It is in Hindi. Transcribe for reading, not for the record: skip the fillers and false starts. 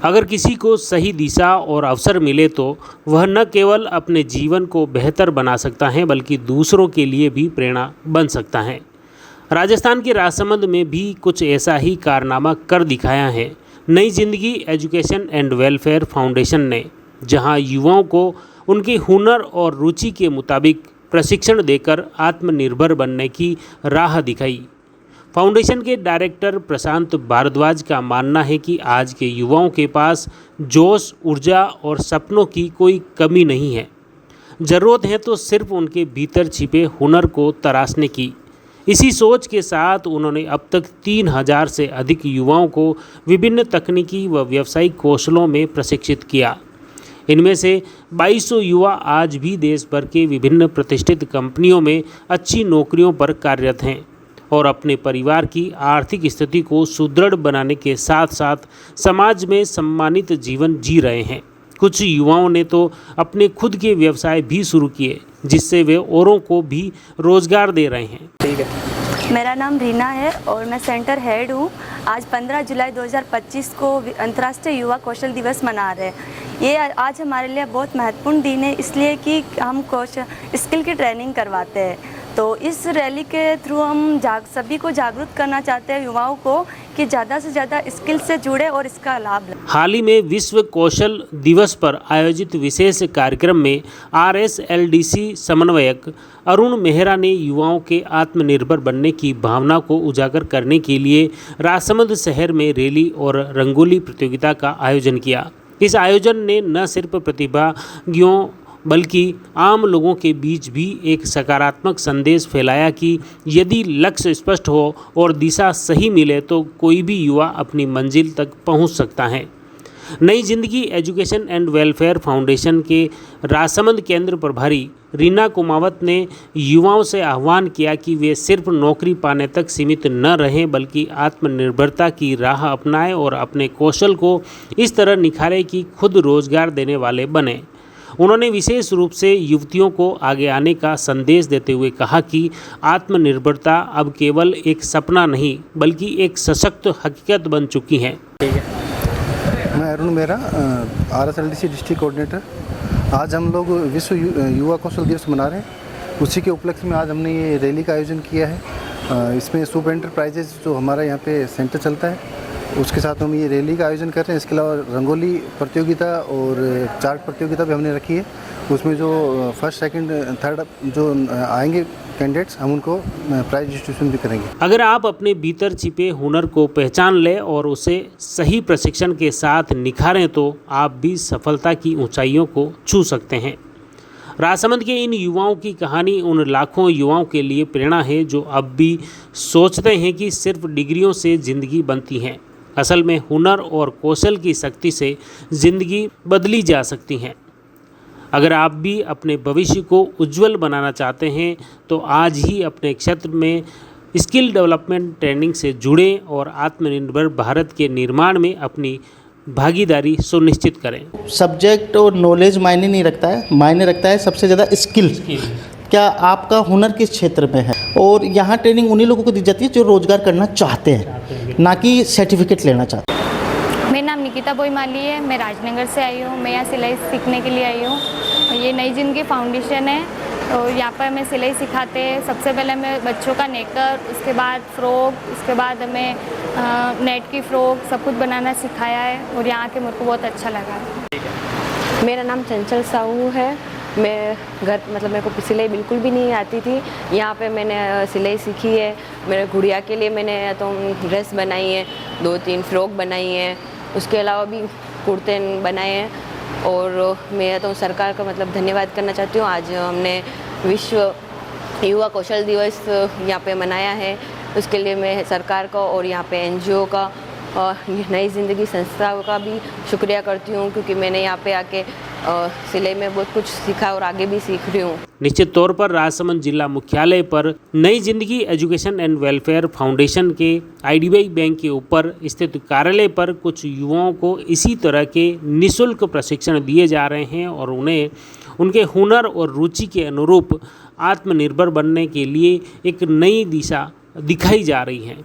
अगर किसी को सही दिशा और अवसर मिले तो वह न केवल अपने जीवन को बेहतर बना सकता है बल्कि दूसरों के लिए भी प्रेरणा बन सकता है। राजस्थान के राजसमंद में भी कुछ ऐसा ही कारनामा कर दिखाया है नई जिंदगी एजुकेशन एंड वेलफेयर फाउंडेशन ने, जहां युवाओं को उनके हुनर और रुचि के मुताबिक प्रशिक्षण देकर आत्मनिर्भर बनने की राह दिखाई। फाउंडेशन के डायरेक्टर प्रशांत भारद्वाज का मानना है कि आज के युवाओं के पास जोश, ऊर्जा और सपनों की कोई कमी नहीं है। ज़रूरत है तो सिर्फ उनके भीतर छिपे हुनर को तराशने की। इसी सोच के साथ उन्होंने अब तक 3000 से अधिक युवाओं को विभिन्न तकनीकी व व्यावसायिक कौशलों में प्रशिक्षित किया। इनमें से 2200 युवा आज भी देश भर के विभिन्न प्रतिष्ठित कंपनियों में अच्छी नौकरियों पर कार्यरत हैं और अपने परिवार की आर्थिक स्थिति को सुदृढ़ बनाने के साथ साथ समाज में सम्मानित जीवन जी रहे हैं। कुछ युवाओं ने तो अपने खुद के व्यवसाय भी शुरू किए, जिससे वे औरों को भी रोजगार दे रहे हैं। ठीक है। मेरा नाम रीना है और मैं सेंटर हेड हूँ। आज 15 जुलाई 2025 को अंतर्राष्ट्रीय युवा कौशल दिवस मना रहे हैं। ये आज हमारे लिए बहुत महत्वपूर्ण दिन है, इसलिए कि हम स्किल की ट्रेनिंग करवाते हैं। तो इस रैली के थ्रू हम सभी को जागरूक करना चाहते हैं, युवाओं को, कि ज़्यादा से ज़्यादा स्किल से जुड़े और इसका लाभ लें। हाल ही में विश्व कौशल दिवस पर आयोजित विशेष कार्यक्रम में RSLDC समन्वयक अरुण मेहरा ने युवाओं के आत्मनिर्भर बनने की भावना को उजागर करने के लिए राजसमंद शहर में रैली और रंगोली प्रतियोगिता का आयोजन किया। इस आयोजन ने न सिर्फ प्रतिभागियों बल्कि आम लोगों के बीच भी एक सकारात्मक संदेश फैलाया कि यदि लक्ष्य स्पष्ट हो और दिशा सही मिले तो कोई भी युवा अपनी मंजिल तक पहुंच सकता है। नई जिंदगी एजुकेशन एंड वेलफेयर फाउंडेशन के राजसमंद केंद्र प्रभारी रीना कुमावत ने युवाओं से आह्वान किया कि वे सिर्फ नौकरी पाने तक सीमित न रहें बल्कि आत्मनिर्भरता की राह अपनाएं और अपने कौशल को इस तरह निखारें कि खुद रोजगार देने वाले बने। उन्होंने विशेष रूप से युवतियों को आगे आने का संदेश देते हुए कहा कि आत्मनिर्भरता अब केवल एक सपना नहीं बल्कि एक सशक्त हकीकत बन चुकी है। मैं Arun Mehra, RSLDC district coordinator. आज हम लोग विश्व युवा कौशल दिवस मना रहे हैं। उसी के उपलक्ष्य में आज हमने ये रैली का आयोजन किया है। इसमें सुपर एंटरप्राइजेज जो हमारा यहाँ पे सेंटर चलता है, उसके साथ हम ये रैली का आयोजन कर रहे हैं। इसके अलावा रंगोली प्रतियोगिता और चार्ट प्रतियोगिता भी हमने रखी है। उसमें जो फर्स्ट, सेकंड, थर्ड जो आएंगे कैंडिडेट्स, हम उनको प्राइज डिस्ट्रीब्यूशन भी करेंगे। अगर आप अपने भीतर छिपे हुनर को पहचान लें और उसे सही प्रशिक्षण के साथ निखारें तो आप भी सफलता की ऊंचाइयों को छू सकते हैं। राजसमंद के इन युवाओं की कहानी उन लाखों युवाओं के लिए प्रेरणा है जो अब भी सोचते हैं कि सिर्फ डिग्रियों से ज़िंदगी बनती है। असल में हुनर और कौशल की शक्ति से ज़िंदगी बदली जा सकती है। अगर आप भी अपने भविष्य को उज्जवल बनाना चाहते हैं तो आज ही अपने क्षेत्र में स्किल डेवलपमेंट ट्रेनिंग से जुड़ें और आत्मनिर्भर भारत के निर्माण में अपनी भागीदारी सुनिश्चित करें। सब्जेक्ट और नॉलेज मायने नहीं रखता है, मायने रखता है सबसे ज़्यादा स्किल। क्या आपका हुनर किस क्षेत्र में है? और यहाँ ट्रेनिंग उन्हीं लोगों को दी जाती है जो रोजगार करना चाहते हैं, ना कि सर्टिफिकेट लेना चाहते हैं। मेरा नाम निकिता बोईमाली है, मैं राजनगर से आई हूँ। मैं यहाँ सिलाई सीखने के लिए आई हूँ। ये नई जिंदगी फाउंडेशन है और यहाँ पर हमें सिलाई सिखाते हैं। सबसे पहले हमें बच्चों का नेकर, उसके बाद फ्रॉक, उसके बाद हमें नेट की फ्रॉक सब कुछ बनाना सिखाया है और यहाँ के मेरे को बहुत अच्छा लगा है। मेरा नाम चंचल साहू है। मैं मेरे को सिलाई बिल्कुल भी नहीं आती थी। यहाँ पे मैंने सिलाई सीखी है। मेरे गुड़िया के लिए मैंने तो ड्रेस बनाई है, 2-3 फ्रॉक बनाई है, उसके अलावा भी कुर्ते बनाए हैं। और मैं तो सरकार का धन्यवाद करना चाहती हूँ। आज हमने विश्व युवा कौशल दिवस यहाँ पे मनाया है, उसके लिए मैं सरकार का और यहाँ पे NGO का और नई ज़िंदगी संस्था का भी शुक्रिया करती हूँ, क्योंकि मैंने यहाँ पे आके सिलाई में बहुत कुछ सीखा और आगे भी सीख रही हूँ। निश्चित तौर पर राजसमंद जिला मुख्यालय पर नई जिंदगी एजुकेशन एंड वेलफेयर फाउंडेशन के IDBI बैंक के ऊपर स्थित कार्यालय पर कुछ युवाओं को इसी तरह के निःशुल्क प्रशिक्षण दिए जा रहे हैं और उन्हें उनके हुनर और रुचि के अनुरूप आत्मनिर्भर बनने के लिए एक नई दिशा दिखाई जा रही है।